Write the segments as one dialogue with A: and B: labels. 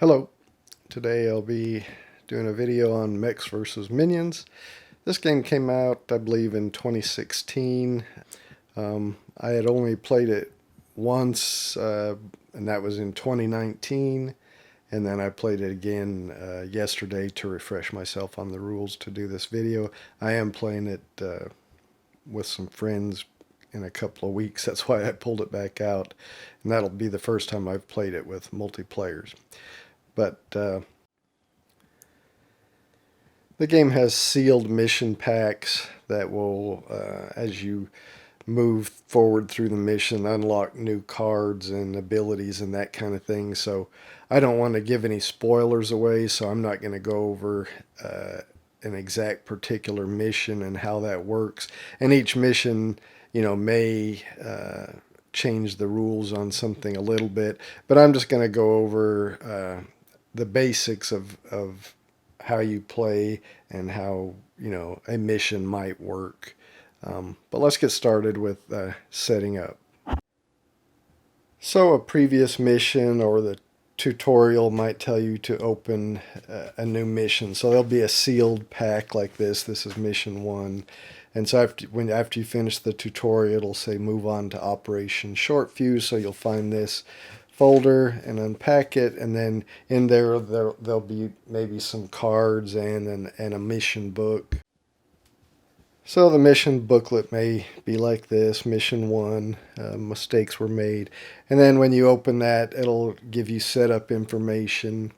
A: Hello, today I'll be doing a video on Mechs versus Minions. This game came out, I believe, in 2016. I had only played it once, and that was in 2019. And then I played it again yesterday to refresh myself on the rules to do this video. I am playing it with some friends in a couple of weeks. That's why I pulled it back out. And that'll be the first time I've played it with multiplayers. But the game has sealed mission packs that will, as you move forward through the mission, unlock new cards and abilities and that kind of thing. So I don't want to give any spoilers away, so I'm not going to go over an exact particular mission and how that works. And each mission, may change the rules on something a little bit, but I'm just going to go over the basics of how you play and how a mission might work. But let's get started with setting up. So a previous mission or the tutorial might tell you to open a new mission. So there'll be a sealed pack like this. This is mission 1. And so after you finish the tutorial, it'll say move on to Operation Short Fuse. So you'll find this folder and unpack it, and then in there'll be maybe some cards and a mission book. So the mission booklet may be like this: mission 1, mistakes were made, and then when you open that, it'll give you setup information.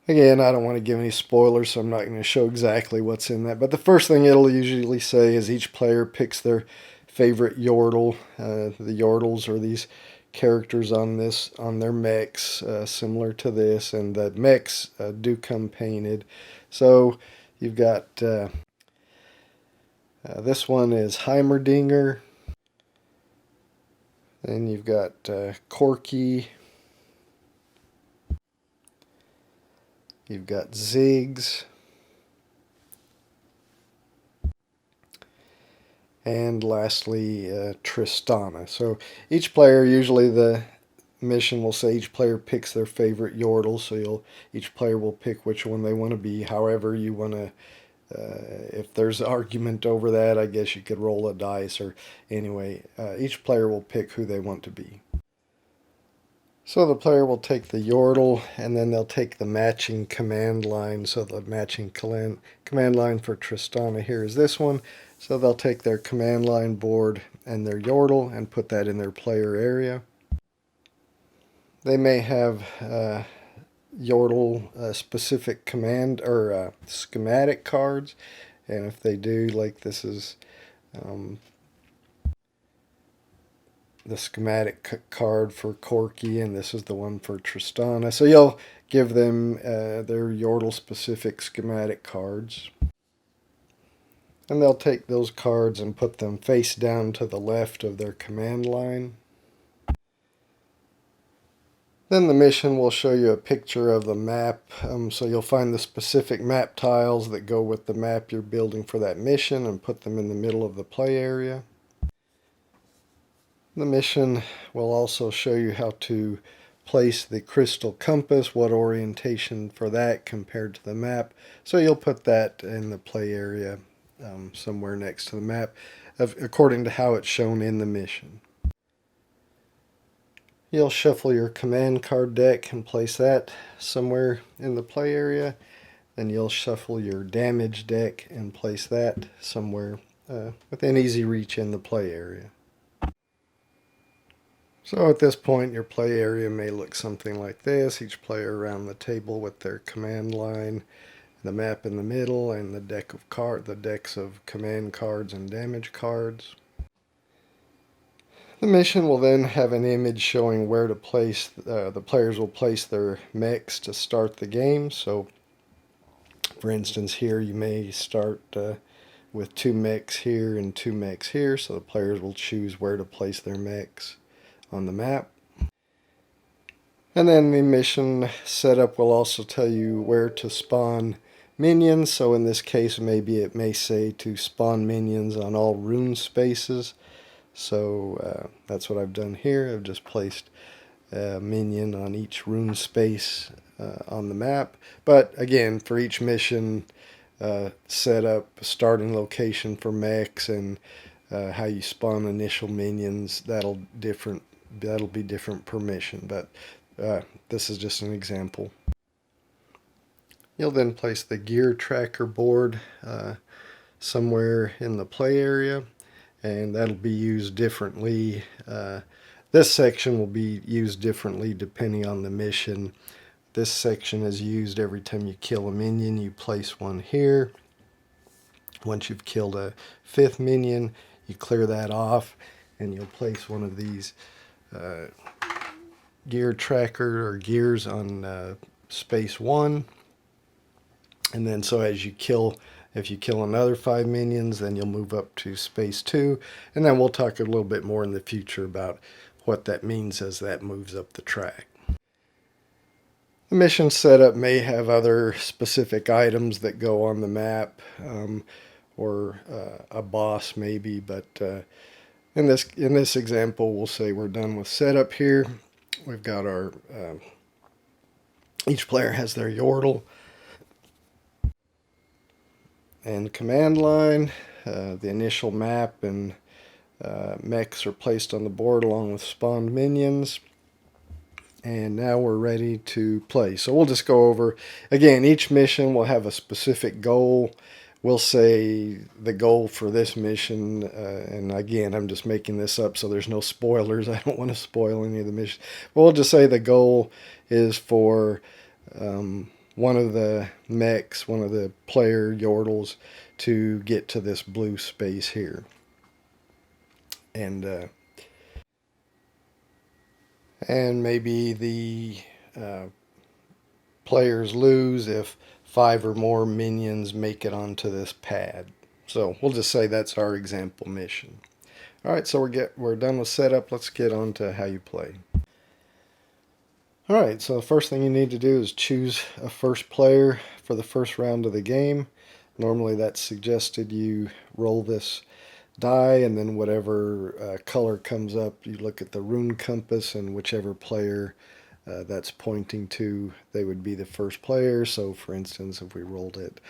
A: Again, I don't want to give any spoilers, so I'm not going to show exactly what's in that, but the first thing it'll usually say is each player picks their favorite yordle. The yordles are these characters on their mechs, similar to this, and the mechs do come painted. So you've got this one is Heimerdinger. Then you've got Corky. You've got Ziggs. And lastly, Tristana. So each player, usually the mission will say each player picks their favorite yordle. So each player will pick which one they want to be. However you want to, if there's argument over that, I guess you could roll a dice. Or anyway, each player will pick who they want to be. So the player will take the yordle, and then they'll take the matching command line. So the matching command line for Tristana here is this one. So they'll take their command line board and their yordle and put that in their player area. They may have yordle specific command or schematic cards, and if they do, like this is the schematic card for Corky, and this is the one for Tristana. So you'll give them their yordle specific schematic cards. And they'll take those cards and put them face down to the left of their command line. Then the mission will show you a picture of the map. So you'll find the specific map tiles that go with the map you're building for that mission and put them in the middle of the play area. The mission will also show you how to place the crystal compass, what orientation for that compared to the map. So you'll put that in the play area somewhere next to the map, according to how it's shown in the mission. You'll shuffle your command card deck and place that somewhere in the play area. Then you'll shuffle your damage deck and place that somewhere within easy reach in the play area. So at this point, your play area may look something like this. Each player around the table with their command line, the map in the middle, and the decks of command cards and damage cards. The mission will then have an image showing where to place, the players will place their mechs to start the game. So for instance here you may start with 2 mechs here and 2 mechs here, so the players will choose where to place their mechs on the map. And then the mission setup will also tell you where to spawn minions. So in this case, maybe it may say to spawn minions on all rune spaces. So that's what I've done here. I've just placed minion on each rune space on the map. But again, for each mission, set up starting location for mechs and how you spawn initial minions, that'll be different per mission. But this is just an example. You'll then place the gear tracker board somewhere in the play area, and that'll be used differently. This section will be used differently depending on the mission. This section is used every time you kill a minion. You place one here. Once you've killed a 5th minion, you clear that off, and you'll place one of these gear tracker or gears on space 1. And then so as you kill, if you kill another 5 minions, then you'll move up to space 2. And then we'll talk a little bit more in the future about what that means as that moves up the track. The mission setup may have other specific items that go on the map, or a boss maybe, but in this example, we'll say we're done with setup here. We've got our each player has their yordle and command line. The initial map and mechs are placed on the board along with spawned minions. And now we're ready to play. So we'll just go over, again, each mission will have a specific goal. We'll say the goal for this mission, and again, I'm just making this up so there's no spoilers. I don't want to spoil any of the missions. But we'll just say the goal is for one of the mechs, one of the player yordles, to get to this blue space here. And maybe the players lose if 5 or more minions make it onto this pad. So we'll just say that's our example mission. Alright, so we're done with setup. Let's get on to how you play. Alright, so the first thing you need to do is choose a first player for the first round of the game. Normally that's suggested you roll this die, and then whatever color comes up, you look at the rune compass, and whichever player that's pointing to, they would be the first player. So for instance, if we rolled it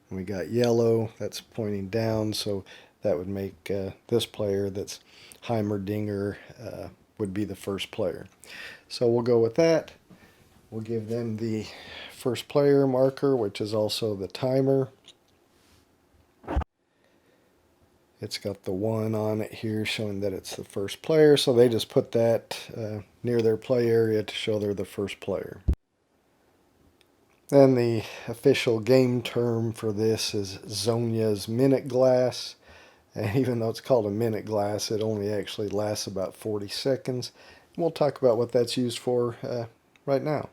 A: and we got yellow, that's pointing down, so that would make this player that's Heimerdinger would be the first player. So we'll go with that. We'll give them the first player marker, which is also the timer. It's got the 1 on it here showing that it's the first player, so they just put that near their play area to show they're the first player. Then the official game term for this is Zonia's minute glass. And even though it's called a minute glass, it only actually lasts about 40 seconds. And we'll talk about what that's used for right now.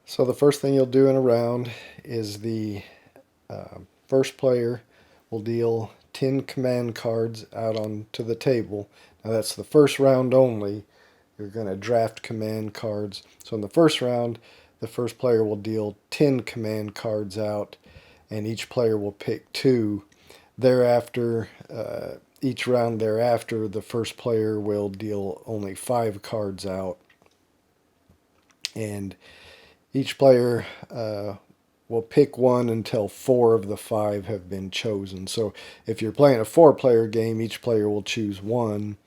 A: So the first thing you'll do in a round is the first player will deal 10 command cards out onto the table. Now that's the first round only. You're going to draft command cards. So in the first round, the first player will deal 10 command cards out, and each player will pick 2. Thereafter, each round thereafter, the first player will deal only 5 cards out, and each player will pick 1 until 4 of the 5 have been chosen. So if you're playing a 4-player game, each player will choose 1,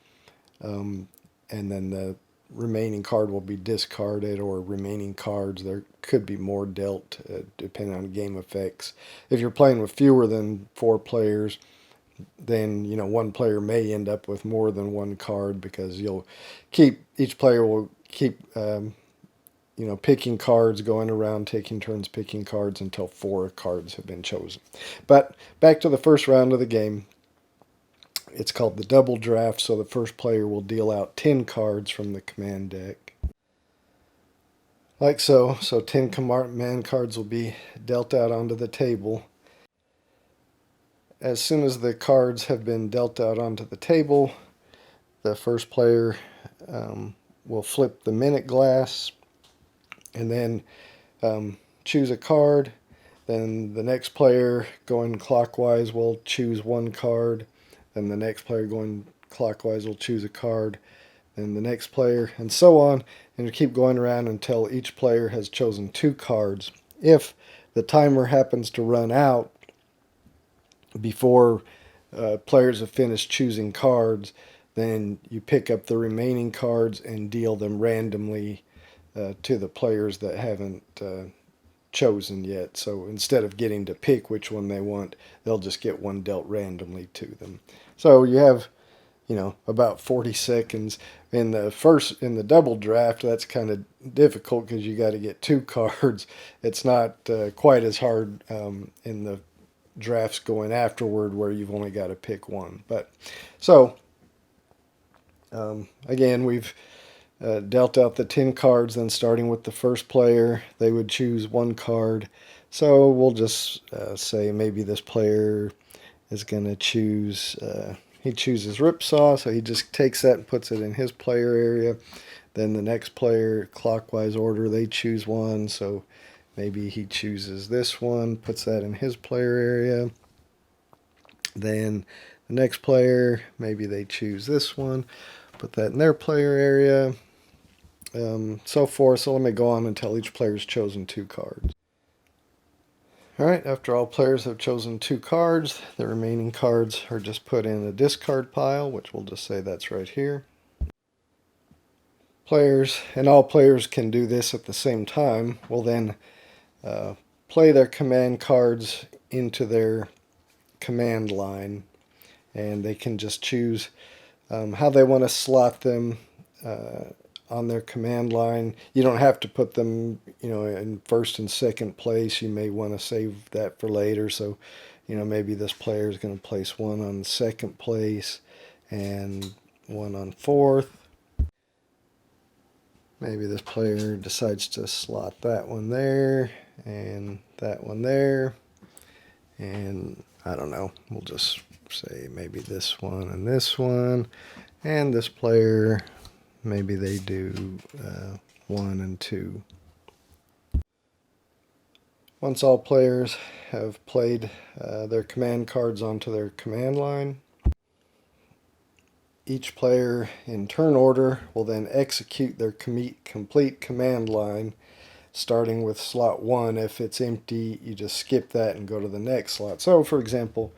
A: and then the remaining card will be discarded, or remaining cards. There could be more dealt depending on game effects. If you're playing with fewer than 4 players, then one player may end up with more than 1 card, because each player will keep picking cards, going around taking turns picking cards until 4 cards have been chosen. But back to the first round of the game. It's called the double draft, so the first player will deal out 10 cards from the command deck. Like so. So 10 command cards will be dealt out onto the table. As soon as the cards have been dealt out onto the table, the first player will flip the minute glass, and then choose a card. Then the next player going clockwise will choose 1 card. Then the next player going clockwise will choose a card. and the next player, and so on, and you keep going around until each player has chosen 2 cards. If the timer happens to run out before players have finished choosing cards, then you pick up the remaining cards and deal them randomly to the players that haven't chosen yet. So instead of getting to pick which one they want, they'll just get one dealt randomly to them. So you have, about 40 seconds. In the double draft, that's kind of difficult because you got to get 2 cards. It's not quite as hard in the drafts going afterward where you've only got to pick one. But so again, we've dealt out the 10 cards, then starting with the first player, they would choose 1 card. So we'll just say maybe this player is going to choose, he chooses Ripsaw, so he just takes that and puts it in his player area. Then the next player, clockwise order, they choose one, so maybe he chooses this one, puts that in his player area. Then the next player, maybe they choose this one, put that in their player area. So forth. So let me go on until each player's chosen 2 cards. Alright, after all players have chosen 2 cards, the remaining cards are just put in a discard pile, which we'll just say that's right here. Players, and all players can do this at the same time, will then play their command cards into their command line, and they can just choose how they want to slot them on their command line. You don't have to put them, in first and second place. You may want to save that for later. So, maybe this player is going to place one on second place and one on fourth. Maybe this player decides to slot that one there and that one there. And I don't know, we'll just say maybe this one and this one. And this player, maybe they do 1 and 2. Once all players have played their command cards onto their command line, each player in turn order will then execute their complete command line, starting with slot 1. If it's empty, you just skip that and go to the next slot. So, for example,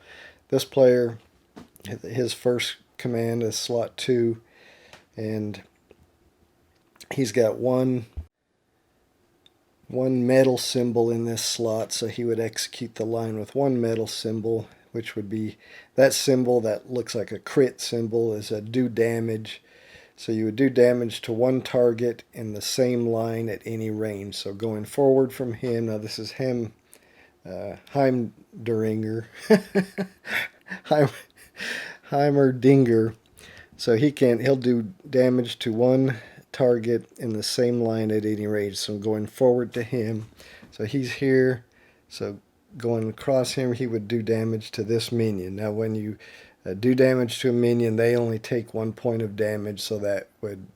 A: this player, his first command is slot 2, and he's got one metal symbol in this slot, so he would execute the line with 1 metal symbol, which would be that symbol that looks like a crit symbol is a do damage. So you would do damage to 1 target in the same line at any range. So going forward from him, now this is him, Heimderinger, Heimerdinger. So he'll do damage to 1 target in the same line at any range. So going forward to him, so he's here, so going across him, he would do damage to this minion. Now when you do damage to a minion, they only take 1 point of damage, so that would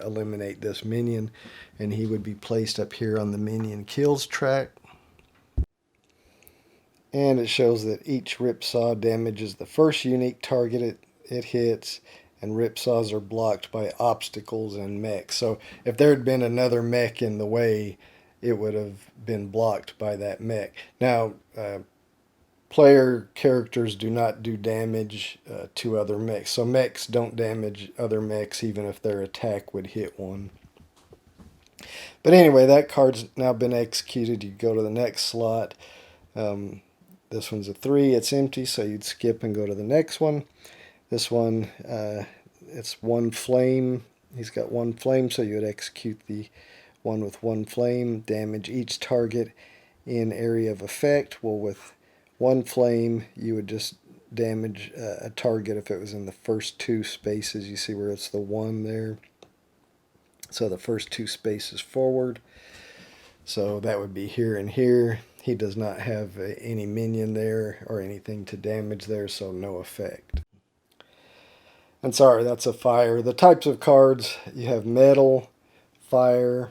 A: eliminate this minion, and he would be placed up here on the minion kills track. And it shows that each Ripsaw damages the first unique target it hits, and Ripsaws are blocked by obstacles and mechs. So if there had been another mech in the way, it would have been blocked by that mech. Now, player characters do not do damage to other mechs. So mechs don't damage other mechs even if their attack would hit one. But anyway, that card's now been executed. You go to the next slot. This one's a 3. It's empty, so you'd skip and go to the next one. This one, it's 1 flame. He's got 1 flame, so you would execute the one with 1 flame. Damage each target in area of effect. Well, with 1 flame, you would just damage a target if it was in the first 2 spaces. You see where it's the 1 there. So the first 2 spaces forward. So that would be here and here. He does not have any minion there or anything to damage there, so no effect. And sorry, that's a fire. The types of cards, you have metal, fire,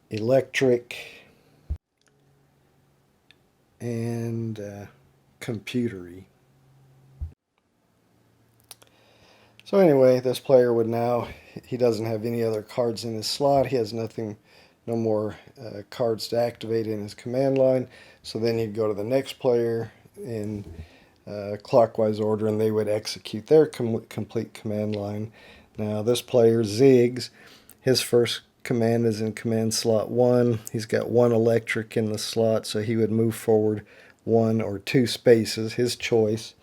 A: electric, and computery. So anyway, this player would now, he doesn't have any other cards in his slot. He has nothing, no more cards to activate in his command line. So then you'd go to the next player in clockwise order, and they would execute their complete command line. Now this player, Ziggs, his first command is in command slot 1. He's got 1 electric in the slot, so he would move forward 1 or 2 spaces, his choice.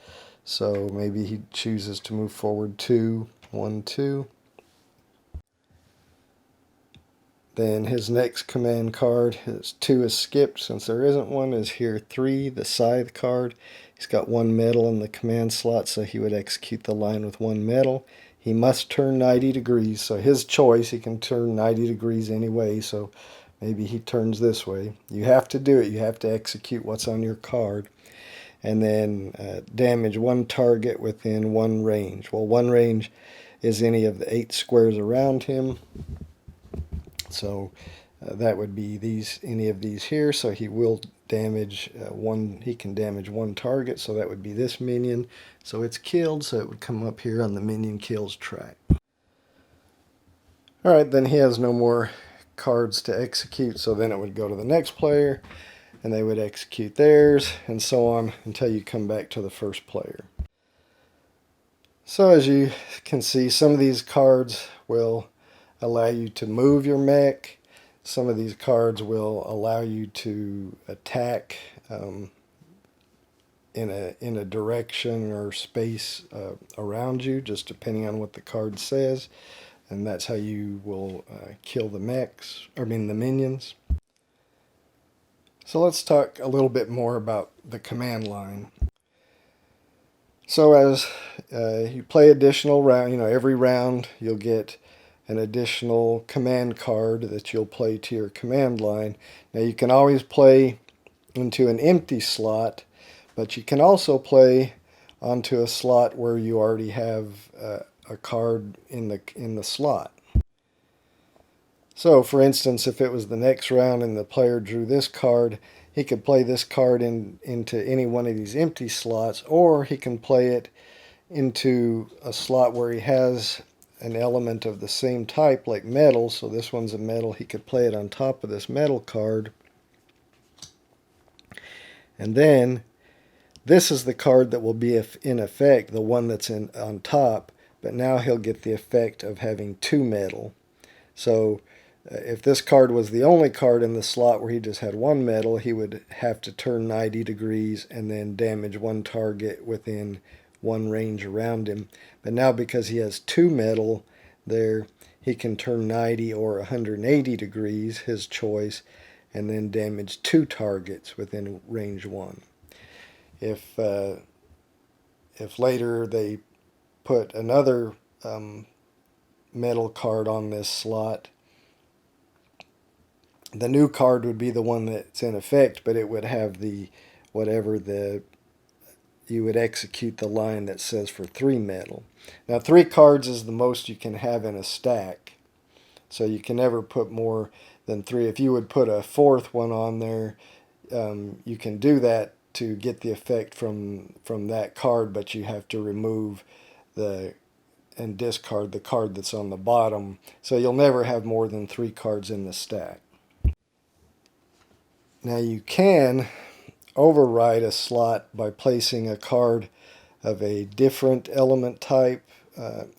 A: So maybe he chooses to move forward 2, 1, 2. Then his next command card, his 2 is skipped since there isn't one, is here 3, the scythe card. He's got 1 metal in the command slot, so he would execute the line with 1 metal. He must turn 90 degrees, so his choice, he can turn 90 degrees anyway, so maybe he turns this way. You have to do it. You have to execute what's on your card. And then damage 1 target within 1 range. Well, 1 range is any of the 8 squares around him. So that would be any of these here. So he will damage he can damage 1 target. So that would be this minion. So it's killed. So it would come up here on the minion kills track. All right, then he has no more cards to execute. So then it would go to the next player, and they would execute theirs, and so on until you come back to the first player. So as you can see, some of these cards will allow you to move your mech. Some of these cards will allow you to attack in a direction or space around you, just depending on what the card says. And that's how you will kill the the minions. So let's talk a little bit more about the command line. So as you play additional round, every round you'll get an additional command card that you'll play to your command line. Now you can always play into an empty slot, but you can also play onto a slot where you already have a card in the slot. So for instance, if it was the next round and the player drew this card, he could play this card into any one of these empty slots, or he can play it into a slot where he has an element of the same type, like metal. So this one's a metal. He could play it on top of this metal card. And then this is the card that will be in effect, the one that's on top, but now he'll get the effect of having 2 metal. So if this card was the only card in the slot where he just had 1 metal, he would have to turn 90 degrees and then damage 1 target within 1 range around him. But now because he has 2 metal there, he can turn 90 or 180 degrees, his choice, and then damage 2 targets within range 1. If later they put another metal card on this slot, the new card would be the one that's in effect, but it would have you would execute the line that says for 3 metal. Now 3 cards is the most you can have in a stack, so you can never put more than 3. If you would put a 4th one on there, you can do that to get the effect from that card, but you have to remove and discard the card that's on the bottom, so you'll never have more than 3 cards in the stack. Now you can override a slot by placing a card of a different element type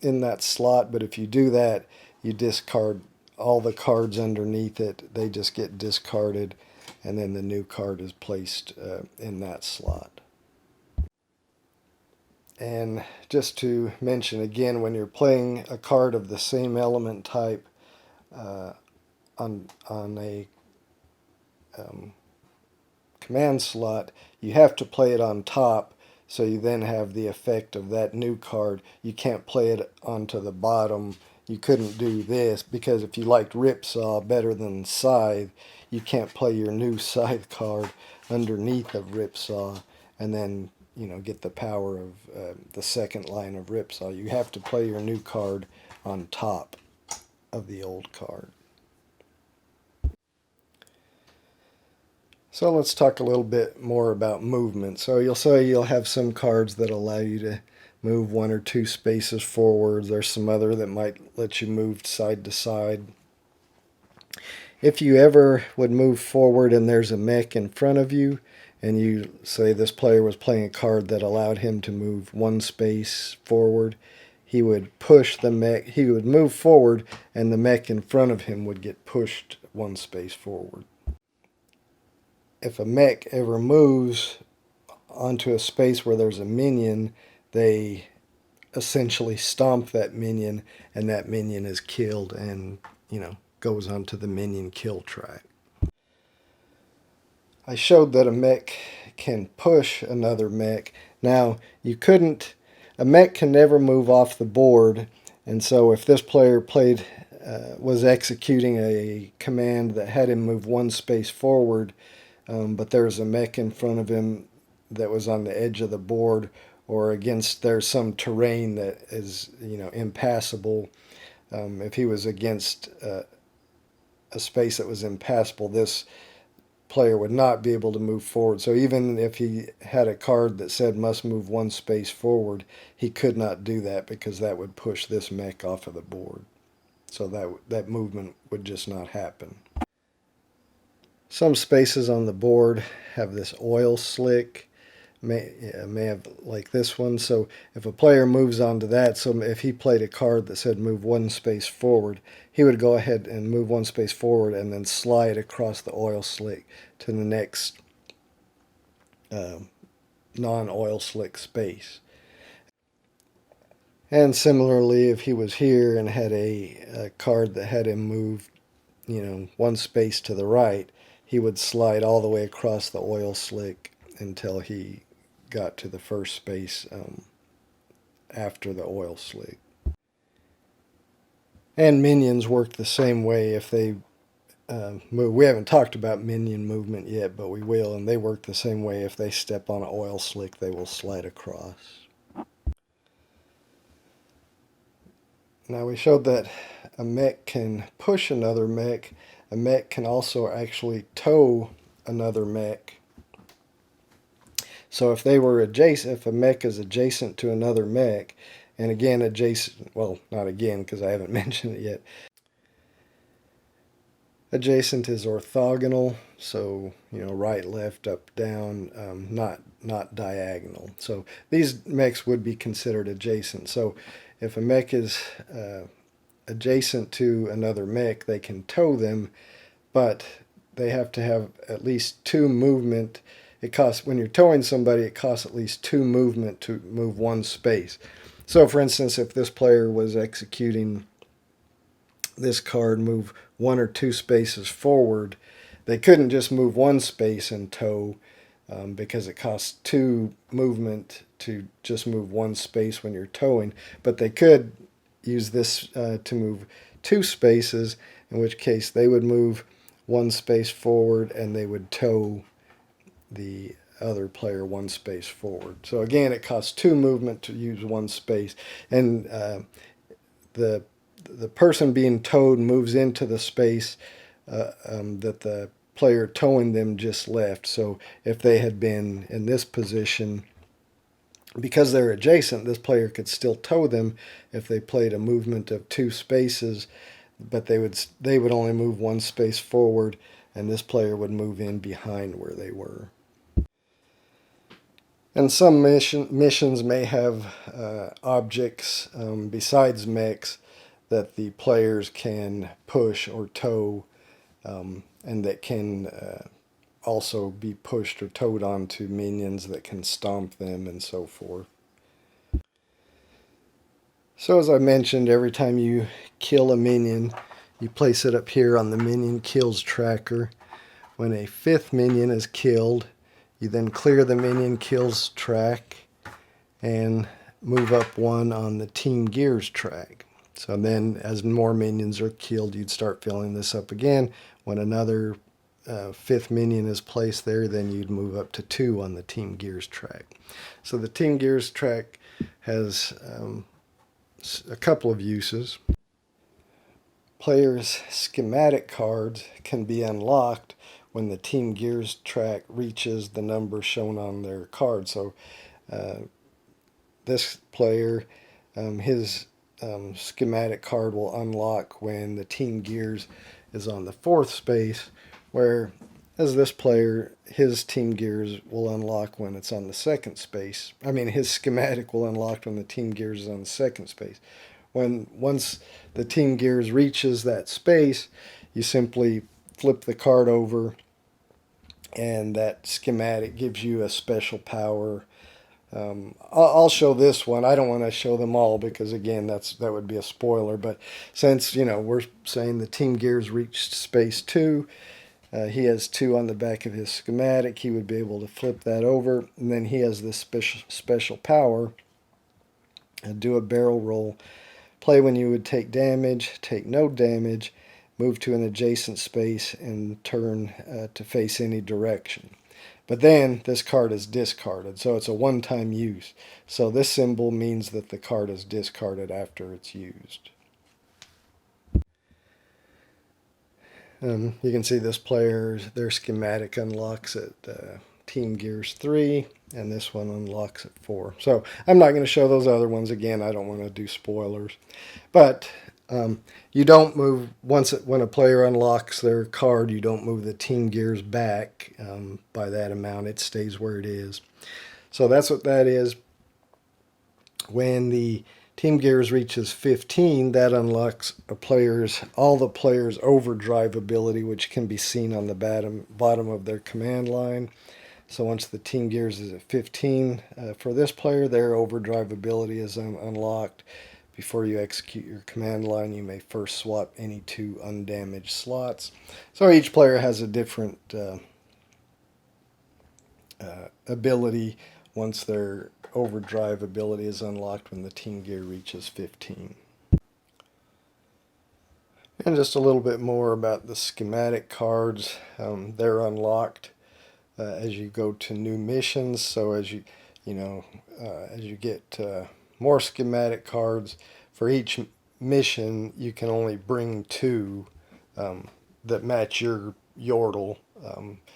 A: in that slot, but if you do that, you discard all the cards underneath it. They just get discarded, and then the new card is placed in that slot. And just to mention again, when you're playing a card of the same element type on a command slot, you have to play it on top, so you then have the effect of that new card. You can't play it onto the bottom. You couldn't do this, because if you liked Ripsaw better than Scythe, you can't play your new Scythe card underneath of Ripsaw and then get the power of the second line of Ripsaw. You have to play your new card on top of the old card. So let's talk a little bit more about movement. So you'll have some cards that allow you to move 1 or 2 spaces forward. There's some other that might let you move side to side. If you ever would move forward and there's a mech in front of you, and you say this player was playing a card that allowed him to move 1 space forward, he would push the mech, he would move forward, and the mech in front of him would get pushed 1 space forward. If a mech ever moves onto a space where there's a minion, they essentially stomp that minion, and that minion is killed and, goes onto the minion kill track. I showed that a mech can push another mech. Now, a mech can never move off the board, and so if this player was executing a command that had him move 1 space forward, but there's a mech in front of him that was on the edge of the board, or there's some terrain that is impassable. If he was against a space that was impassable, this player would not be able to move forward. So even if he had a card that said must move 1 space forward, he could not do that because that would push this mech off of the board. So that movement would just not happen. Some spaces on the board have this oil slick, may have like this one. So if a player moves onto that, so if he played a card that said move 1 space forward, he would go ahead and move 1 space forward and then slide across the oil slick to the next non-oil slick space. And similarly, if he was here and had a card that had him move 1 space to the right, he would slide all the way across the oil slick until he got to the first space after the oil slick. And minions work the same way if they move. We haven't talked about minion movement yet, but we will, and they work the same way. If they step on an oil slick, they will slide across. Now we showed that a mech can push another mech. A mech can also actually tow another mech. So if a mech is adjacent to another mech, and again well, not again because I haven't mentioned it yet. Adjacent is orthogonal, so right, left, up, down, not diagonal. So these mechs would be considered adjacent. So if a mech is adjacent to another mech, they can tow them, but they have to have at least 2 movement. When you're towing somebody, it costs at least 2 movement to move 1 space. So for instance, if this player was executing this card, move 1 or 2 spaces forward, they couldn't just move 1 space and tow because it costs 2 movement to just move 1 space when you're towing. But they could use this to move 2 spaces, in which case they would move 1 space forward and they would tow the other player 1 space forward. So again, it costs 2 movement to use 1 space, and the person being towed moves into the space that the player towing them just left. So if they had been in this position, because they're adjacent, this player could still tow them if they played a movement of 2 spaces, but they would only move 1 space forward, and this player would move in behind where they were. And some missions may have objects besides mechs that the players can push or tow, and that can also be pushed or towed onto minions that can stomp them and so forth. So as I mentioned, every time you kill a minion, you place it up here on the minion kills tracker. When a 5th minion is killed, you then clear the minion kills track and move up 1 on the team gears track. So then as more minions are killed, you'd start filling this up again. When another 5th minion is placed there, then you'd move up to 2 on the team gears track. So the team gears track has a couple of uses. Players' schematic cards can be unlocked when the team gears track reaches the number shown on their card. So this player, his schematic card will unlock when the team gears is on the fourth space, where as this player, his team gears will unlock when it's on the second space. I mean, his schematic will unlock when the team gears is on the second space. Once the team gears reaches that space, you simply flip the card over, and that schematic gives you a special power. I'll show this one. I don't want to show them all because again, that would be a spoiler. But since we're saying the team gears reached space 2, he has 2 on the back of his schematic. He would be able to flip that over, and then he has this special power. Do a barrel roll. Play when you would take damage, take no damage, move to an adjacent space, and turn to face any direction. But then this card is discarded, so it's a one-time use. So this symbol means that the card is discarded after it's used. You can see this player's their schematic unlocks at Team Gears 3, and this one unlocks at 4. So I'm not going to show those other ones again. I don't want to do spoilers. But you don't move when a player unlocks their card. You don't move the team gears back by that amount. It stays where it is. So that's what that is. When the team gears reaches 15, that unlocks all the players' overdrive ability, which can be seen on the bottom of their command line. So once the team gears is at 15, for this player, their overdrive ability is unlocked. Before you execute your command line, you may first swap any 2 undamaged slots. So each player has a different ability once their overdrive ability is unlocked when the team gear reaches 15. And just a little bit more about the schematic cards. They're unlocked as you go to new missions. So as you get more schematic cards for each mission, you can only bring 2 that match your yordle.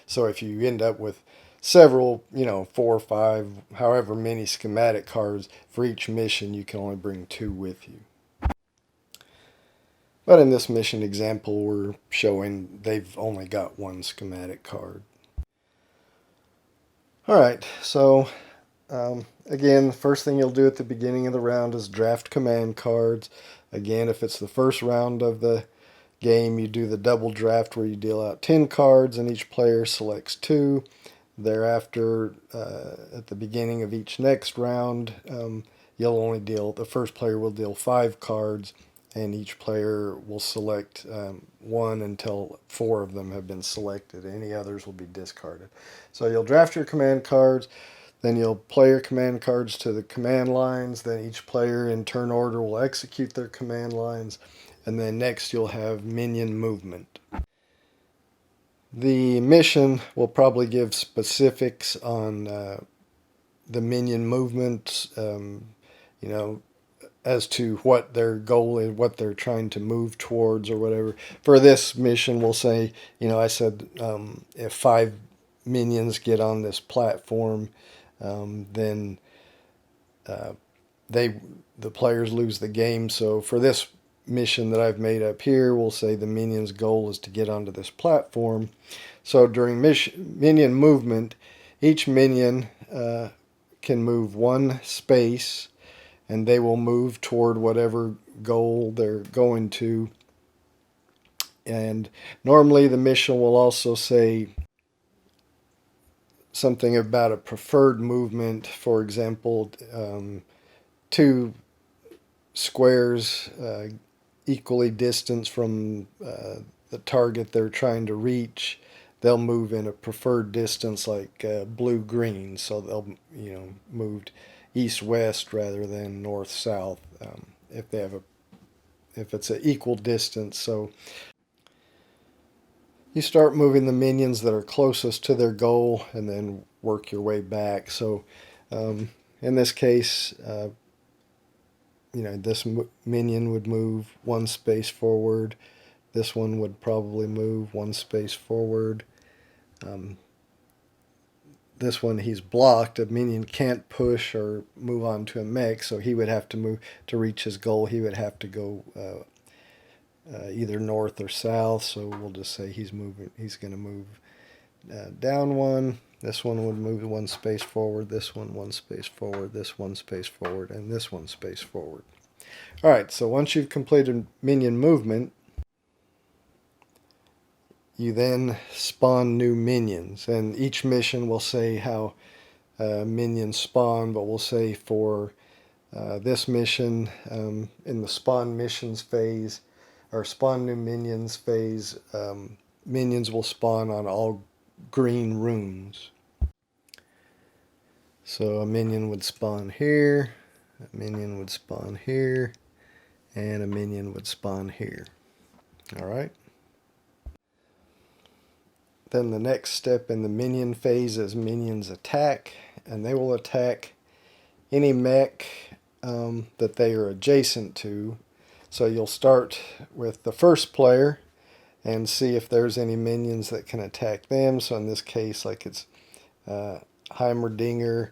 A: So if you end up with several, 4 or 5, however many schematic cards for each mission, you can only bring 2 with you. But in this mission example, we're showing they've only got 1 schematic card. Alright, so again, the first thing you'll do at the beginning of the round is draft command cards. Again, if it's the first round of the game, you do the double draft where you deal out 10 cards and each player selects 2. Thereafter, at the beginning of each next round, the first player will deal 5 cards, and each player will select 1 until 4 of them have been selected. Any others will be discarded. So you'll draft your command cards, then you'll play your command cards to the command lines, then each player in turn order will execute their command lines, and then next you'll have minion movement. The mission will probably give specifics on the minion movement, as to what their goal is, what they're trying to move towards or whatever. For this mission, we'll say, I said if 5 minions get on this platform, then the players lose the game. So for this mission that I've made up here, we'll say the minion's goal is to get onto this platform. So during minion movement, each minion can move 1 space, and they will move toward whatever goal they're going to. And normally the mission will also say something about a preferred movement. For example, 2 squares equally distanced from the target they're trying to reach, they'll move in a preferred distance, like blue-green. So they'll moved east-west rather than north-south if it's an equal distance. So you start moving the minions that are closest to their goal and then work your way back. So in this case, this minion would move 1 space forward. This one would probably move 1 space forward. this one he's blocked. A minion can't push or move on to a mech, so he would have to move to reach his goal. He would have to go either north or south. So we'll just say he's moving. He's going to move down one. This one would move one space forward. This one space forward. This one space forward, and this one space forward. All right. So once you've completed minion movement, you then spawn new minions, and each mission will say how minions spawn, but we'll say for this mission, in the spawn missions phase, or spawn new minions phase, minions will spawn on all green runes. So a minion would spawn here, a minion would spawn here, and a minion would spawn here. All right. Then the next step in the minion phase is minions attack, and they will attack any mech that they are adjacent to. So you'll start with the first player and see if there's any minions that can attack them. So in this case, like it's Heimerdinger.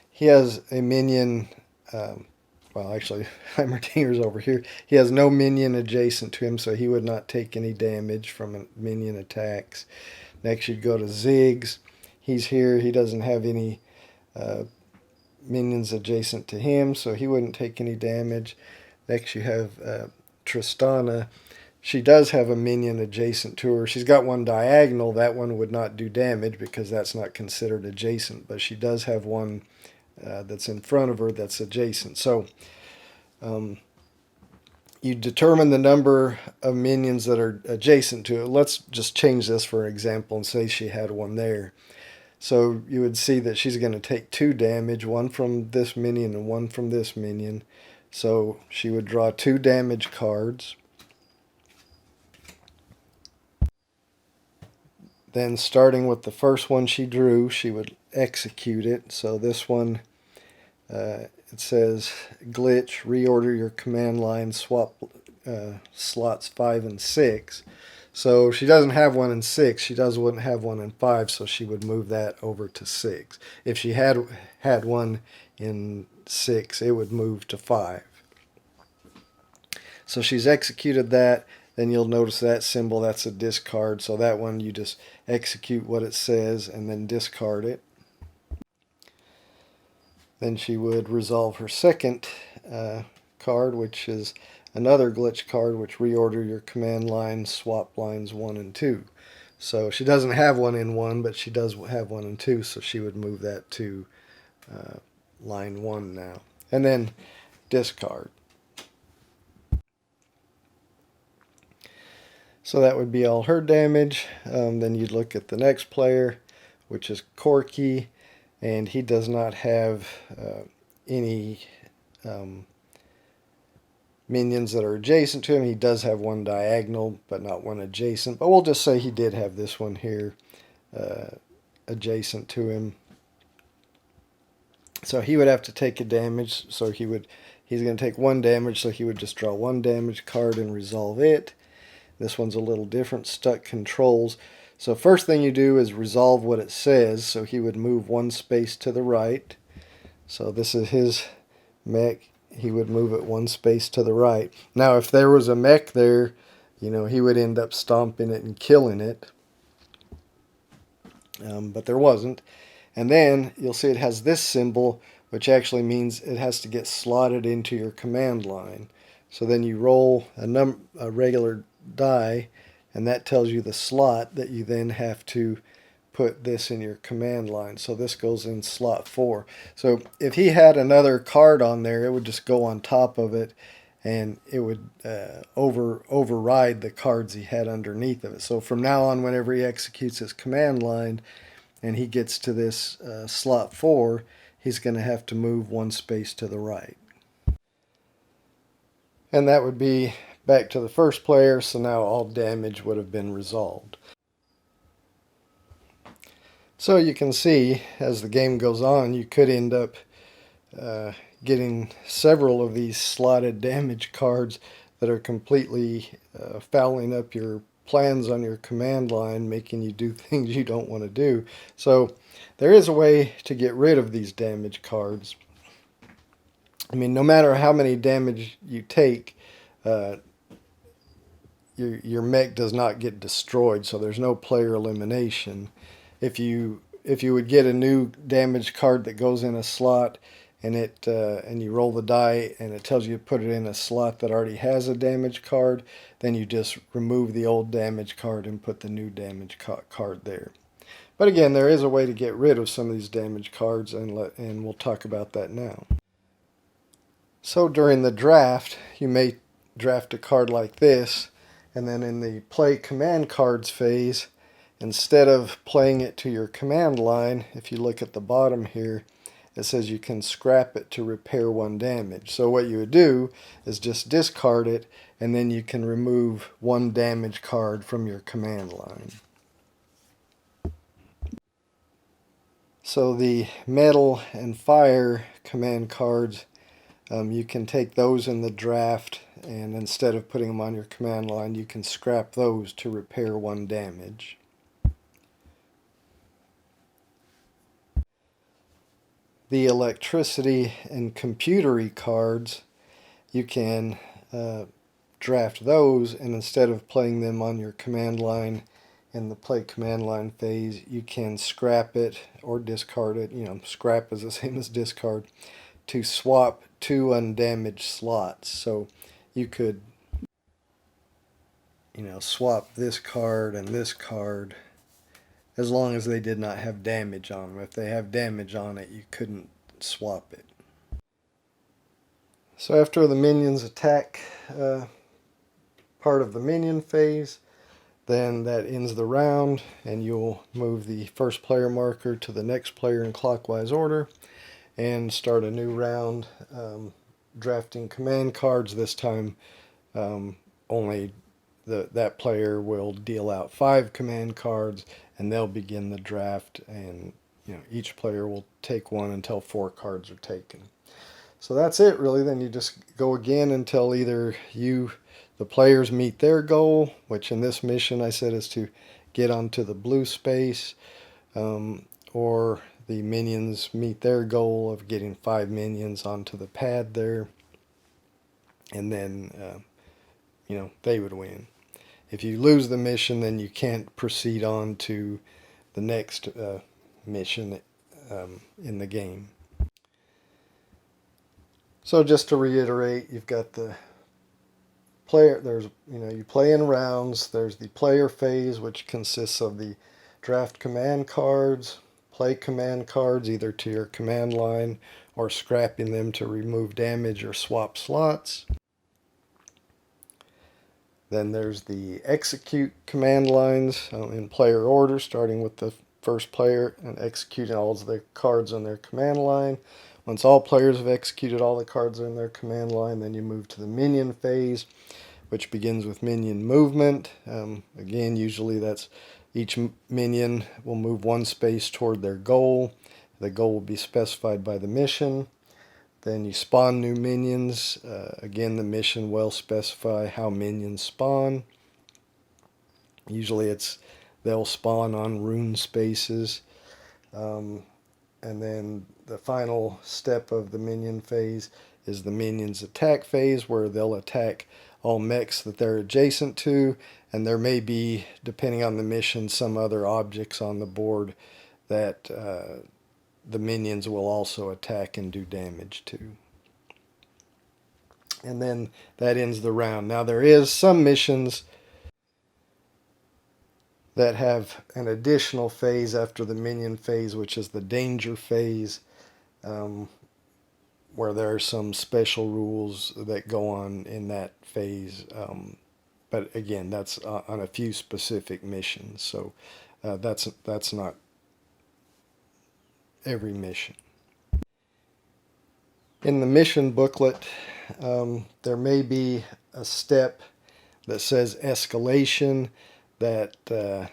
A: He has a minion, well actually Heimerdinger's over here. He has no minion adjacent to him, so he would not take any damage from minion attacks. Next you'd go to Ziggs. He's here. He doesn't have any minions adjacent to him, so he wouldn't take any damage. Next you have Tristana. She does have a minion adjacent to her. She's got one diagonal. That one would not do damage because that's not considered adjacent, but she does have one that's in front of her that's adjacent. So you determine the number of minions that are adjacent to it. Let's just change this for example and say she had one there. So you would see that she's going to take 2 damage, one from this minion and one from this minion. So she would draw 2 damage cards. Then starting with the first one she drew, she would execute it. So this one, it says glitch, reorder your command line, swap slots 5 and 6. So she doesn't have one in 6. She wouldn't have one in 5, so she would move that over to 6. If she had one in 6, it would move to 5. So she's executed that. Then you'll notice that symbol, that's a discard. So that one you just execute what it says and then discard it. Then she would resolve her second card, which is another glitch card, which reorder your command line, swap lines 1 and 2. So she doesn't have one in 1, but she does have one in 2, so she would move that to line 1 now. And then discard. So that would be all her damage. Then you'd look at the next player, which is Corky, and he does not have any minions that are adjacent to him. He does have one diagonal, but not one adjacent. But we'll just say he did have this one here adjacent to him. So he would have to take a damage. So he's going to take 1 damage, so he would just draw 1 damage card and resolve it. This one's a little different, stuck controls. So first thing you do is resolve what it says. So he would move 1 space to the right. So this is his mech. He would move it 1 space to the right. Now if there was a mech there, he would end up stomping it and killing it. But there wasn't. And then you'll see it has this symbol, which actually means it has to get slotted into your command line. So then you roll a regular die, and that tells you the slot that you then have to put this in your command line. So this goes in slot 4. So if he had another card on there, it would just go on top of it, and it would override the cards he had underneath of it. So from now on, whenever he executes his command line and he gets to this slot 4, he's going to have to move 1 space to the right. And that would be back to the first player, so now all damage would have been resolved. So you can see, as the game goes on, you could end up getting several of these slotted damage cards that are completely fouling up your plans on your command line, making you do things you don't want to do. So there is a way to get rid of these damage cards. I mean, no matter how many damage you take, uh, your mech does not get destroyed, so there's no player elimination. If you would get a new damage card that goes in a slot, and you roll the die and it tells you to put it in a slot that already has a damage card, then you just remove the old damage card and put the new damage card there. But again, there is a way to get rid of some of these damage cards, and we'll talk about that now. So during the draft, you may draft a card like this, and then in the play command cards phase, instead of playing it to your command line, if you look at the bottom here, it says you can scrap it to repair 1 damage. So what you would do is just discard it, and then you can remove 1 damage card from your command line. So the metal and fire command cards, you can take those in the draft, and instead of putting them on your command line, you can scrap those to repair 1 damage. The electricity and computery cards, you can draft those, and instead of playing them on your command line in the play command line phase, you can scrap it or discard it. Scrap is the same as discard, to swap 2 undamaged slots. So you could swap this card and this card as long as they did not have damage on them. If they have damage on it, you couldn't swap it. So after the minions attack part of the minion phase, then that ends the round, and you'll move the first player marker to the next player in clockwise order and start a new round, drafting command cards. This time only that player will deal out 5 command cards, and they'll begin the draft, and each player will take 1 until 4 cards are taken. So that's it, really. Then you just go again until either the players meet their goal, which in this mission I said is to get onto the blue space, or the minions meet their goal of getting 5 minions onto the pad there, and then they would win. If you lose the mission, then you can't proceed on to the next mission in the game. So just to reiterate, you've got the player. You play in rounds. There's the player phase, which consists of the draft command cards, play command cards either to your command line or scrapping them to remove damage or swap slots. Then there's the execute command lines in player order, starting with the first player and executing all of the cards on their command line. Once all players have executed all the cards in their command line, then you move to the minion phase, which begins with minion movement. Again, usually that's each minion will move 1 space toward their goal. The goal will be specified by the mission. Then you spawn new minions. Again, the mission will specify how minions spawn. Usually they'll spawn on rune spaces. And then the final step of the minion phase is the minions attack phase, where they'll attack all mechs that they're adjacent to, and there may be, depending on the mission, some other objects on the board that the minions will also attack and do damage to. And then that ends the round. Now there is some missions that have an additional phase after the minion phase, which is the danger phase, where there are some special rules that go on in that phase. But again, that's on a few specific missions, so that's not every mission. In the mission booklet, there may be a step that says escalation that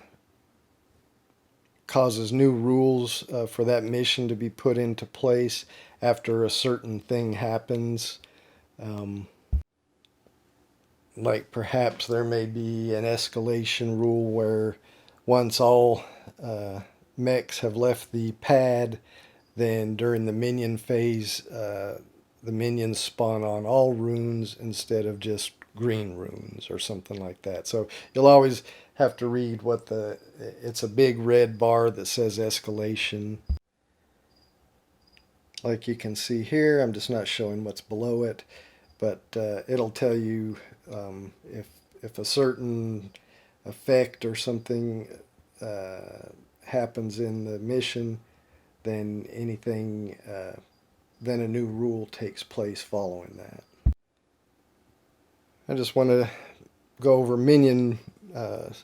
A: causes new rules for that mission to be put into place after a certain thing happens. like perhaps there may be an escalation rule where once all mechs have left the pad, then during the minion phase, the minions spawn on all runes instead of just green runes or something like that. So you'll always have to read what it's a big red bar that says escalation. Like you can see here, I'm just not showing what's below it, but it'll tell you if a certain effect or something happens in the mission, then then a new rule takes place following that. I just want to go over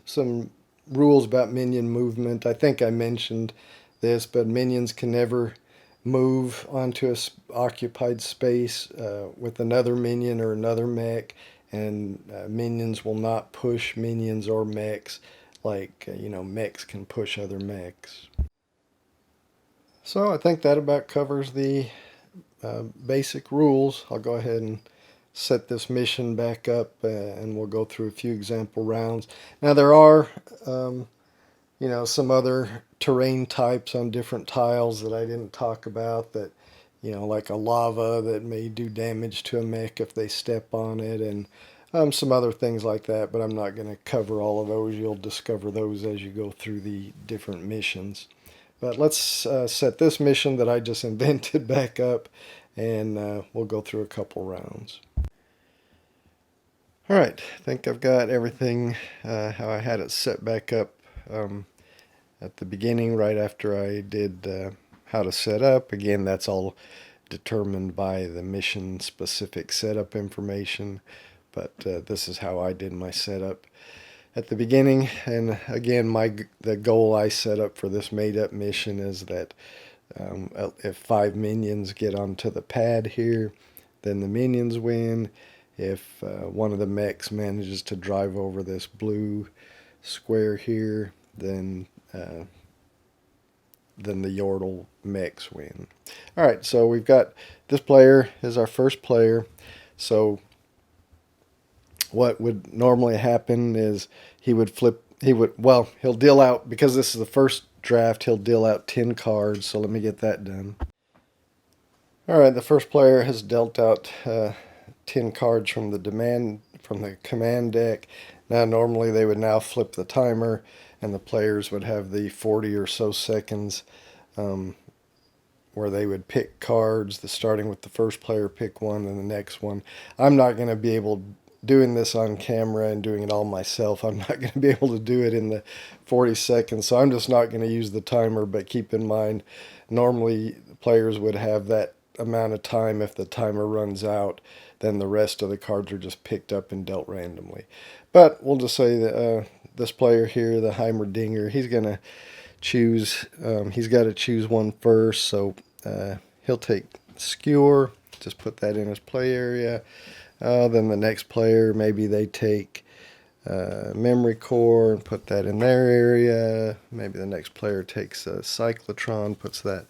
A: some rules about minion movement. I think I mentioned this, but minions can never move onto a occupied space with another minion or another mech, and minions will not push minions or mechs like mechs can push other mechs. So I think that about covers the basic rules. I'll go ahead and set this mission back up and we'll go through a few example rounds. Now there are some other terrain types on different tiles that I didn't talk about, that like a lava that may do damage to a mech if they step on it, and some other things like that, but I'm not going to cover all of those. You'll discover those as you go through the different missions. But let's set this mission that I just invented back up, and we'll go through a couple rounds. All right, I think I've got everything how I had it set back up at the beginning, right after I did how to set up. Again, that's all determined by the mission specific setup information, but this is how I did my setup at the beginning. And again, the goal I set up for this made up mission is that if 5 minions get onto the pad here, then the minions win. If one of the mechs manages to drive over this blue square here, then the Yordle mechs win. All right, so we've got this player is our first player. So what would normally happen is he'll deal out, because this is the first draft, he'll deal out 10 cards. So let me get that done. All right, the first player has dealt out 10 cards from the command deck. Now normally they would now flip the timer, and the players would have the 40 or so seconds where they would pick cards, starting with the first player pick one and the next one. I'm not going to be able doing this on camera and doing it all myself. I'm not going to be able to do it in the 40 seconds, so I'm just not going to use the timer. But keep in mind, normally players would have that amount of time. If the timer runs out, then the rest of the cards are just picked up and dealt randomly. But we'll just say that this player here, the Heimerdinger, he's going to choose, he's got to choose one first. So he'll take Skewer, just put that in his play area. Then the next player, maybe they take Memory Core and put that in their area. Maybe the next player takes a Cyclotron, puts that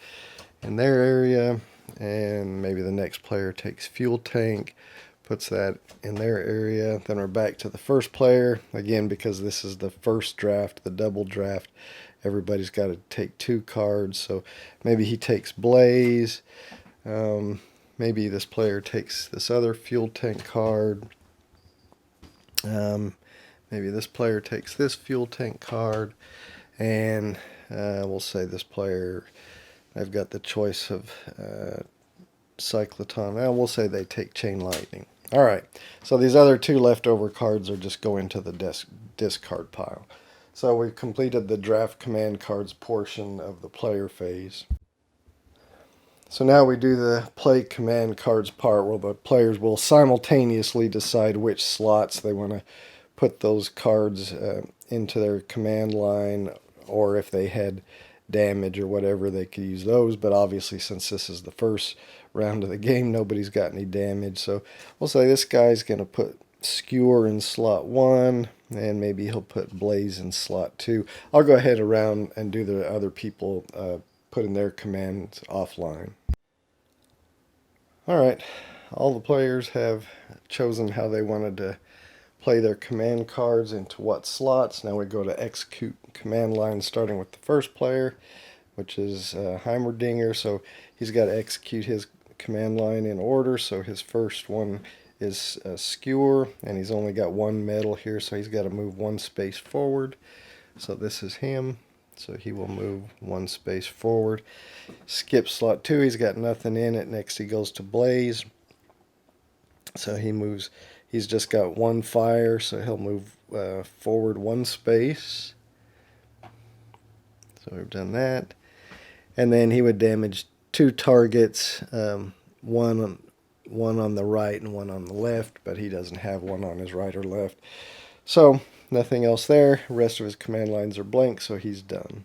A: in their area. And maybe the next player takes Fuel Tank, puts that in their area. Then we're back to the first player. Again, because this is the first draft, the double draft, everybody's got to take 2 cards. So maybe he takes Blaze. Maybe this player takes this other Fuel Tank card. Maybe this player takes this Fuel Tank card. And we'll say this player, I've got the choice of Cyclotron. Well, we'll say they take Chain Lightning. All right, so these other 2 leftover cards are just going to the discard pile. So we've completed the draft command cards portion of the player phase. So now we do the play command cards part, where the players will simultaneously decide which slots they want to put those cards into their command line, or if they had damage or whatever, they could use those. But obviously, since this is the first round of the game, nobody's got any damage. So we'll say this guy's going to put Skewer in slot 1, and maybe he'll put Blaze in slot 2. I'll go ahead around and do the other people putting their commands offline. All right, all the players have chosen how they wanted to play their command cards into what slots. Now we go to execute command line, starting with the first player, which is Heimerdinger. So he's got to execute his command line in order. So his first one is Skewer, and he's only got one metal here, so he's got to move one space forward. So this is him. So he will move one space forward. Skip slot 2, he's got nothing in it. Next he goes to Blaze. So he moves, he's just got one fire, so he'll move forward one space. So we've done that. And then he would damage 2 targets, one on the right and one on the left, but he doesn't have one on his right or left. So nothing else there. The rest of his command lines are blank, so he's done.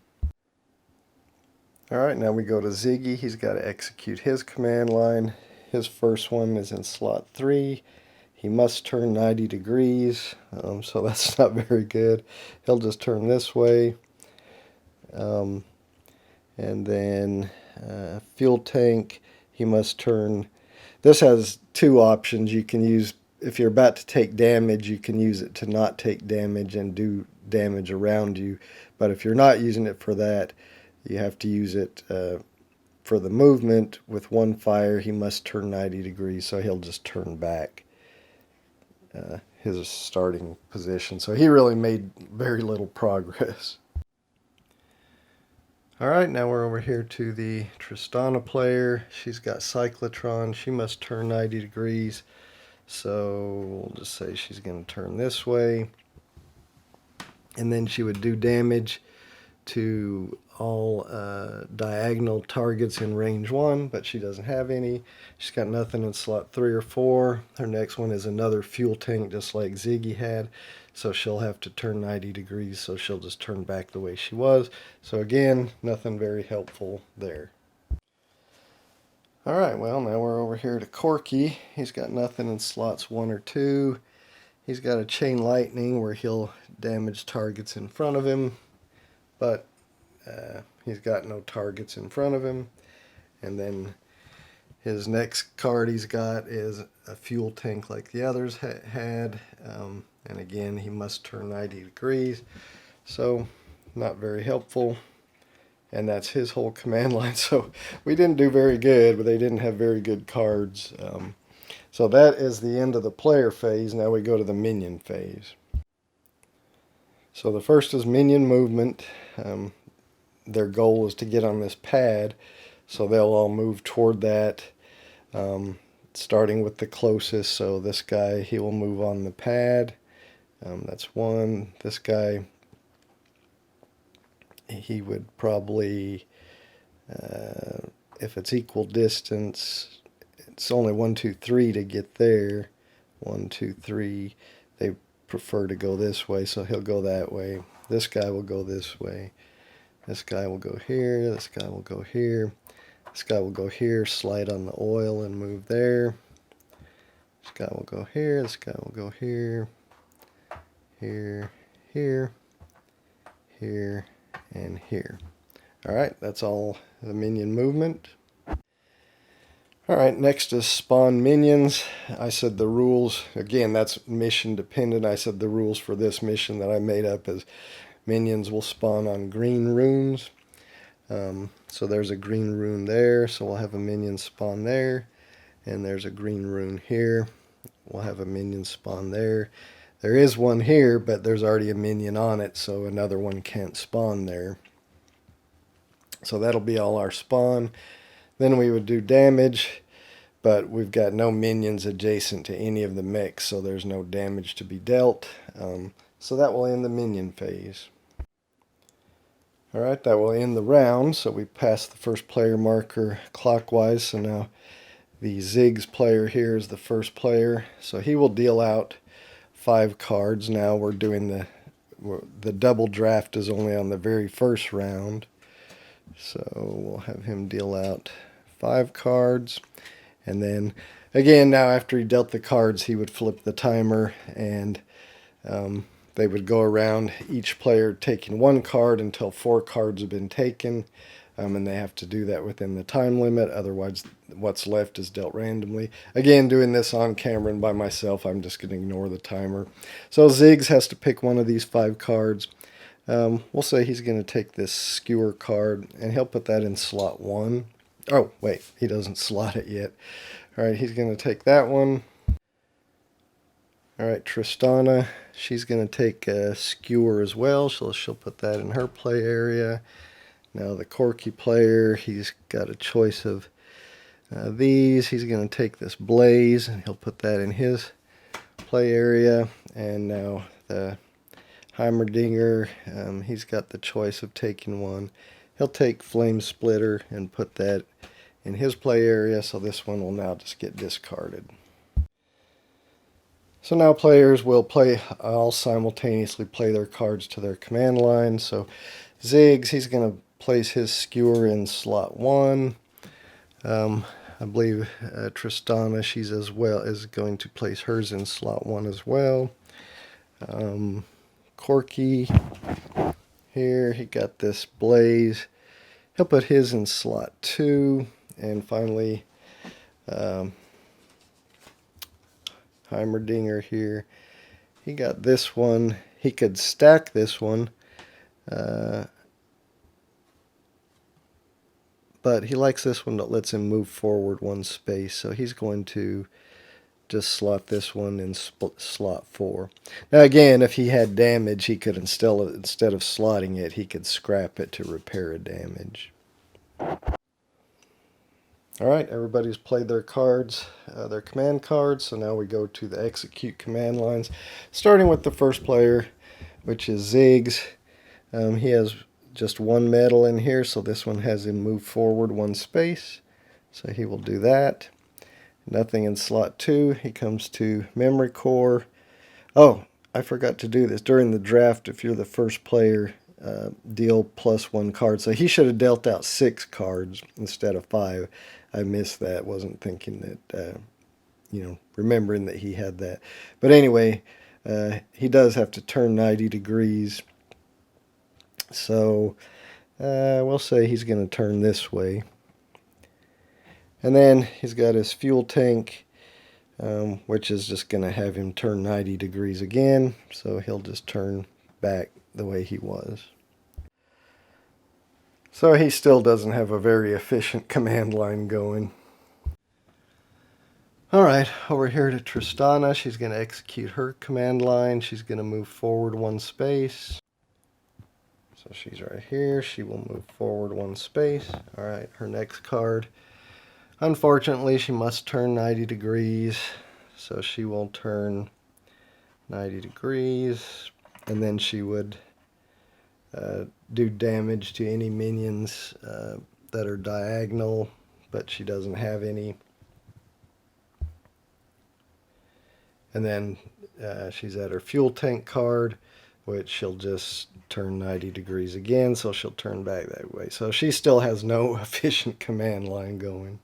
A: Alright, now we go to Ziggy. He's got to execute his command line. His first one is in slot 3. He must turn 90 degrees, so that's not very good. He'll just turn this way. And then fuel tank, he must turn. This has 2 options. You can use, if you're about to take damage, you can use it to not take damage and do damage around you. But if you're not using it for that, you have to use it for the movement. With one fire, he must turn 90 degrees, so he'll just turn back his starting position. So he really made very little progress. Alright, now we're over here to the Tristana player. She's got Cyclotron. She must turn 90 degrees. So we'll just say she's going to turn this way. And then she would do damage to all diagonal targets in range 1, but she doesn't have any. She's got nothing in slot 3 or 4. Her next one is another fuel tank, just like Ziggy had. So she'll have to turn 90 degrees, so she'll just turn back the way she was. So again, nothing very helpful there. Alright, well, now we're over here to Corky. He's got nothing in slots 1 or 2. He's got a chain lightning where he'll damage targets in front of him, but he's got no targets in front of him. And then his next card he's got is a fuel tank like the others had. And again, he must turn 90 degrees. So, not very helpful. And that's his whole command line. So, we didn't do very good, but they didn't have very good cards. So that is the end of the player phase. Now we go to the minion phase. So the first is minion movement. Their goal is to get on this pad, so they'll all move toward that, starting with the closest. So this guy, he will move on the pad. That's one. This guy, he would probably, if it's equal distance, it's only 1, 2, 3 to get there. 1, 2, 3. They prefer to go this way, so he'll go that way. This guy will go this way. This guy will go here. This guy will go here. This guy will go here, slide on the oil and move there. This guy will go here. This guy will go here. Here, here, here, and here. Alright, that's all the minion movement. Alright, next is spawn minions. I said the rules, again, that's mission dependent. I said the rules for this mission that I made up is minions will spawn on green runes. So there's a green rune there, so we'll have a minion spawn there. And there's a green rune here. We'll have a minion spawn there. There is one here, but there's already a minion on it, so another one can't spawn there. So that'll be all our spawn. Then we would do damage, but we've got no minions adjacent to any of the mechs, so there's no damage to be dealt. So that will end the minion phase. Alright, that will end the round, so we pass the first player marker clockwise. So now the Ziggs player here is the first player, so he will deal out 5 cards. Now we're doing the double draft is only on the very first round, so we'll have him deal out 5 cards. And then again, now after he dealt the cards, he would flip the timer, and they would go around, each player taking 1 card until 4 cards have been taken. and they have to do that within the time limit. Otherwise, what's left is dealt randomly. Again, doing this on camera and by myself, I'm just going to ignore the timer. So Ziggs has to pick one of these 5 cards. We'll say he's going to take this skewer card, and he'll put that in slot 1. Oh, wait, he doesn't slot it yet. All right, he's going to take that one. All right, Tristana, she's going to take a skewer as well, so she'll put that in her play area. Now the Corky player, he's got a choice of these. He's going to take this Blaze, and he'll put that in his play area. And now the Heimerdinger, he's got the choice of taking one. He'll take Flame Splitter and put that in his play area, so this one will now just get discarded. So now players will all simultaneously play their cards to their command line. So Ziggs, he's going to place his skewer in slot 1. I believe Tristana, she's as well, is going to place hers in slot 1 as well. Corky, here, he got this Blaze. He'll put his in slot 2. And finally, Heimerdinger here. He got this one. He could stack this one. But he likes this one that lets him move forward 1 space. So he's going to just slot this one in slot 4. Now again, if he had damage, he could, instead of slotting it, he could scrap it to repair a damage. Alright, everybody's played their cards, their command cards, so now we go to the execute command lines, starting with the first player, which is Ziggs. He has just 1 metal in here, so this one has him move forward 1 space, so he will do that. Nothing in slot 2. He comes to memory core. Oh, I forgot to do this. During the draft, if you're the first player, deal +1 card. So he should have dealt out 6 cards instead of 5. I missed that. Wasn't thinking that, remembering that he had that. But anyway, he does have to turn 90 degrees. So we'll say he's going to turn this way. And then he's got his fuel tank, which is just going to have him turn 90 degrees again. So he'll just turn back the way he was. So he still doesn't have a very efficient command line going. Alright, over here to Tristana. She's going to execute her command line. She's going to move forward 1 space. So she's right here. She will move forward 1 space. Alright, her next card. Unfortunately, she must turn 90 degrees. So she will turn 90 degrees. And then she would do damage to any minions that are diagonal, but she doesn't have any. And then she's at her fuel tank card, which she'll just turn 90 degrees again, so she'll turn back that way. So she still has no efficient command line going.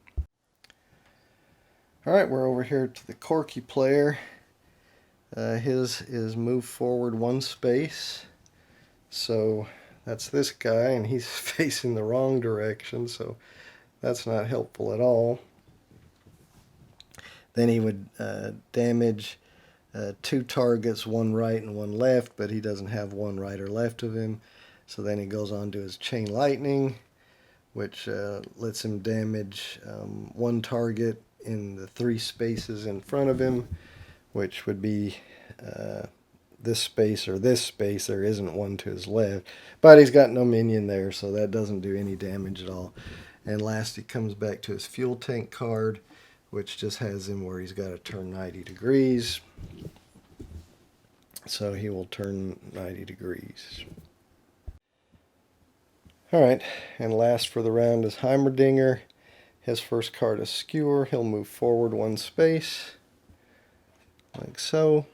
A: Alright, we're over here to the Corky player. His is move forward 1 space. So that's this guy, and he's facing the wrong direction, so that's not helpful at all. Then he would damage 2 targets, 1 right and 1 left, but he doesn't have 1 right or left of him. So then he goes on to his Chain Lightning, which lets him damage 1 target in the 3 spaces in front of him, which would be this space or this space. There isn't one to his left, but he's got no minion there, so that doesn't do any damage at all. And last, he comes back to his fuel tank card, which just has him where he's got to turn 90 degrees. So he will turn 90 degrees. Alright, and last for the round is Heimerdinger. His first card is Skewer. He'll move forward 1 space, like so.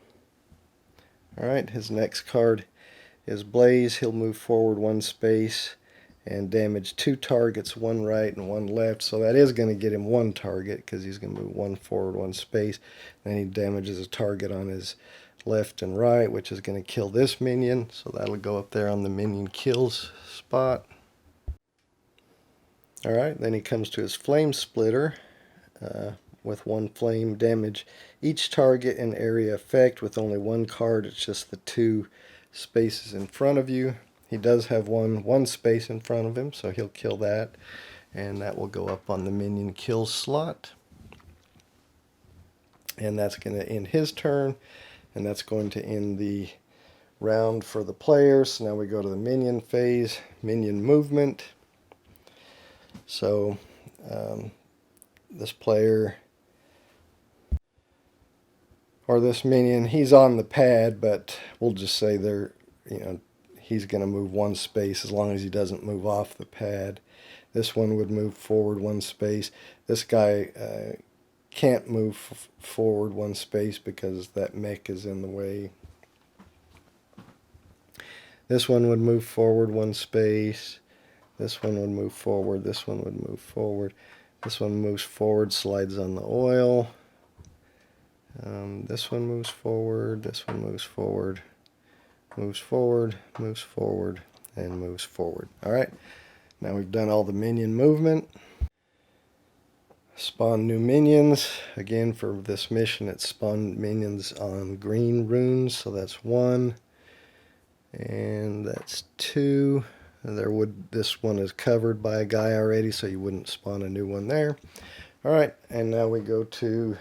A: Alright, his next card is Blaze. He'll move forward 1 space and damage 2 targets, 1 right and 1 left. So that is going to get him 1 target because he's going to move 1 forward, 1 space. Then he damages a target on his left and right, which is going to kill this minion. So that'll go up there on the minion kills spot. Alright, then he comes to his flame splitter with 1 flame, damage each target and area effect with only 1 card. It's just the 2 spaces in front of you. He does have one space in front of him, so he'll kill that, and that will go up on the minion kill slot. And that's going to end his turn, and that's going to end the round for the players. So now we go to the minion phase, minion movement. So this player, or this minion, he's on the pad, but we'll just say he's going to move 1 space as long as he doesn't move off the pad. This one would move forward 1 space. This guy can't move forward 1 space because that mech is in the way. This one would move forward 1 space. This one would move forward. This one would move forward. This one moves forward, slides on the oil. This one moves forward. This one moves forward. Moves forward, moves forward, and moves forward. Alright, now we've done all the minion movement. Spawn new minions. Again, for this mission, it's spawned minions on green runes, so that's 1. And that's 2. This one is covered by a guy already, so you wouldn't spawn a new one there. Alright, and now we go to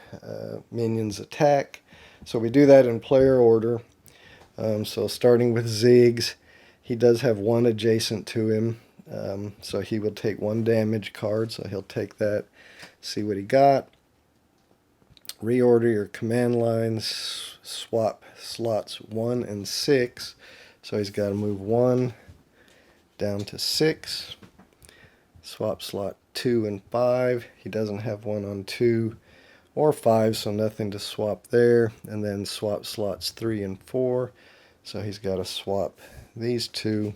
A: minions attack. So we do that in player order. So starting with Ziggs, he does have 1 adjacent to him. So he will take 1 damage card, so he'll take that, see what he got. Reorder your command lines, swap slots 1 and 6. So he's got to move 1 down to 6. Swap slot 2 and 5. He doesn't have 1 on 2 or 5, so nothing to swap there. And then swap slots 3 and 4. So he's got to swap these 2.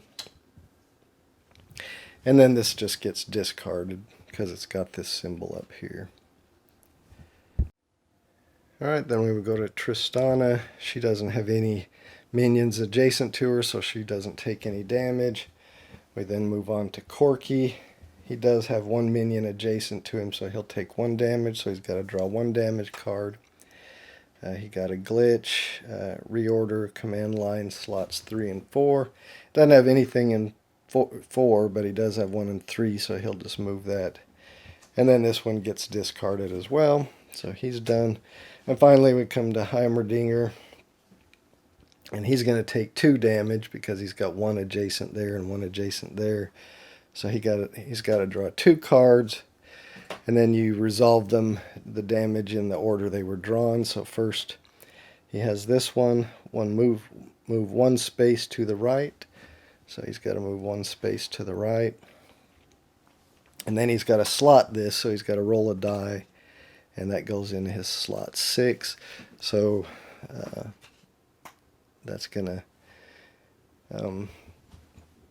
A: And then this just gets discarded because it's got this symbol up here. Alright, then we would go to Tristana. She doesn't have any minions adjacent to her, so she doesn't take any damage. We then move on to Corky. He does have 1 minion adjacent to him, so he'll take 1 damage, so he's got to draw 1 damage card. He got a glitch, reorder command line slots 3 and 4. Doesn't have anything in 4, but he does have 1 and 3, so he'll just move that. And then this one gets discarded as well, so he's done. And finally we come to Heimerdinger, and he's going to take 2 damage because he's got 1 adjacent there and 1 adjacent there. So he's got to draw 2 cards, and then you resolve them, the damage in the order they were drawn. So first he has this one move 1 space to the right. So he's got to move 1 space to the right. And then he's got to slot this, so he's got to roll a die, and that goes into his slot 6. So that's going to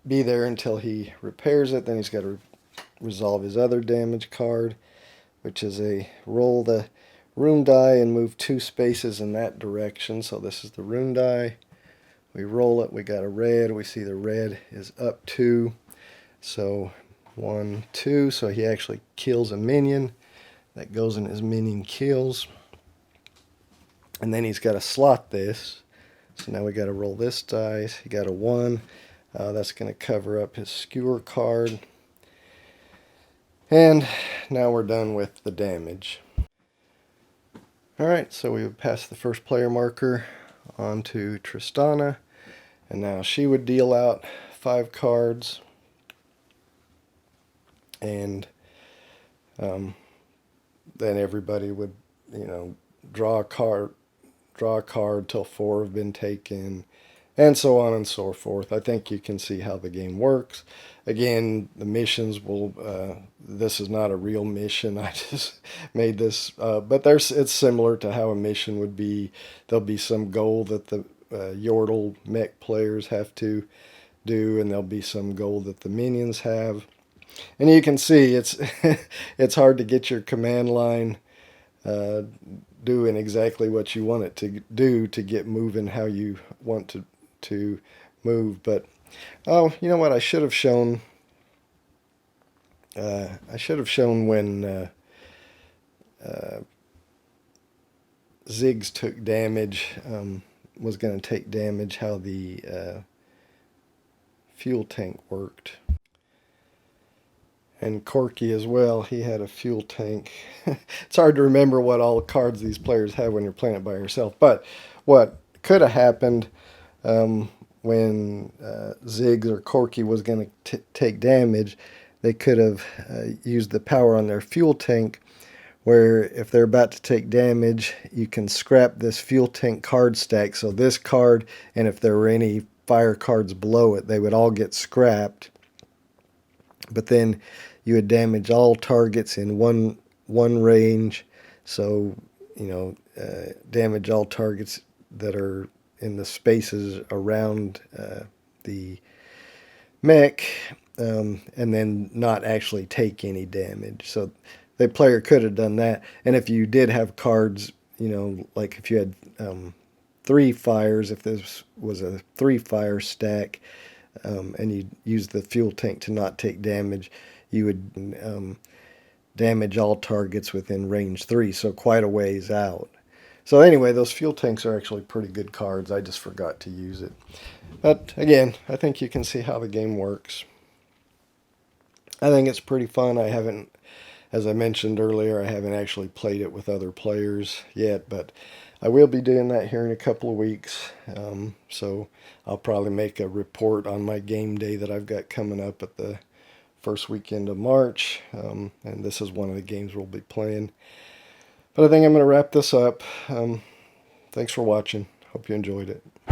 A: be there until he repairs it. Then he's got to resolve his other damage card, which is a roll the rune die and move 2 spaces in that direction. So this is the rune die. We roll it, we got a red, we see the red is up 2. So 1, 2, so he actually kills a minion. That goes in his minion kills. And then he's got to slot this. So now we got to roll this dice. He got a 1. That's going to cover up his skewer card. And now we're done with the damage. Alright, so we would pass the first player marker on to Tristana. And now she would deal out 5 cards. And then everybody would, draw a card till 4 have been taken, and so on and so forth. I think you can see how the game works. Again, the missions will, this is not a real mission, I just made this, but it's similar to how a mission would be. There'll be some goal that the Yordle mech players have to do, and there'll be some goal that the minions have. And you can see it's it's hard to get your command line doing exactly what you want it to do to get moving how you want to move. But oh, you know what I should have shown I should have shown when Ziggs took damage, was going to take damage, how the fuel tank worked. And Corky as well, he had a fuel tank. It's hard to remember what all the cards these players have when you're playing it by yourself. But what could have happened when Ziggs or Corky was going to take damage, they could have used the power on their fuel tank, where if they're about to take damage, you can scrap this fuel tank card stack. So this card, and if there were any fire cards below it, they would all get scrapped. But then you would damage all targets in one range. So damage all targets that are in the spaces around the mech, and then not actually take any damage. So the player could have done that. And if you did have cards, like if you had 3 fires, if this was a 3-fire stack, and you use the fuel tank to not take damage, you would damage all targets within range 3, so quite a ways out. So anyway, those fuel tanks are actually pretty good cards. I just forgot to use it. But again, I think you can see how the game works. I think it's pretty fun. I haven't, as I mentioned earlier, I haven't actually played it with other players yet, but I will be doing that here in a couple of weeks. So I'll probably make a report on my game day that I've got coming up at the first weekend of March. And this is one of the games we'll be playing. But I think I'm going to wrap this up. Thanks for watching. Hope you enjoyed it.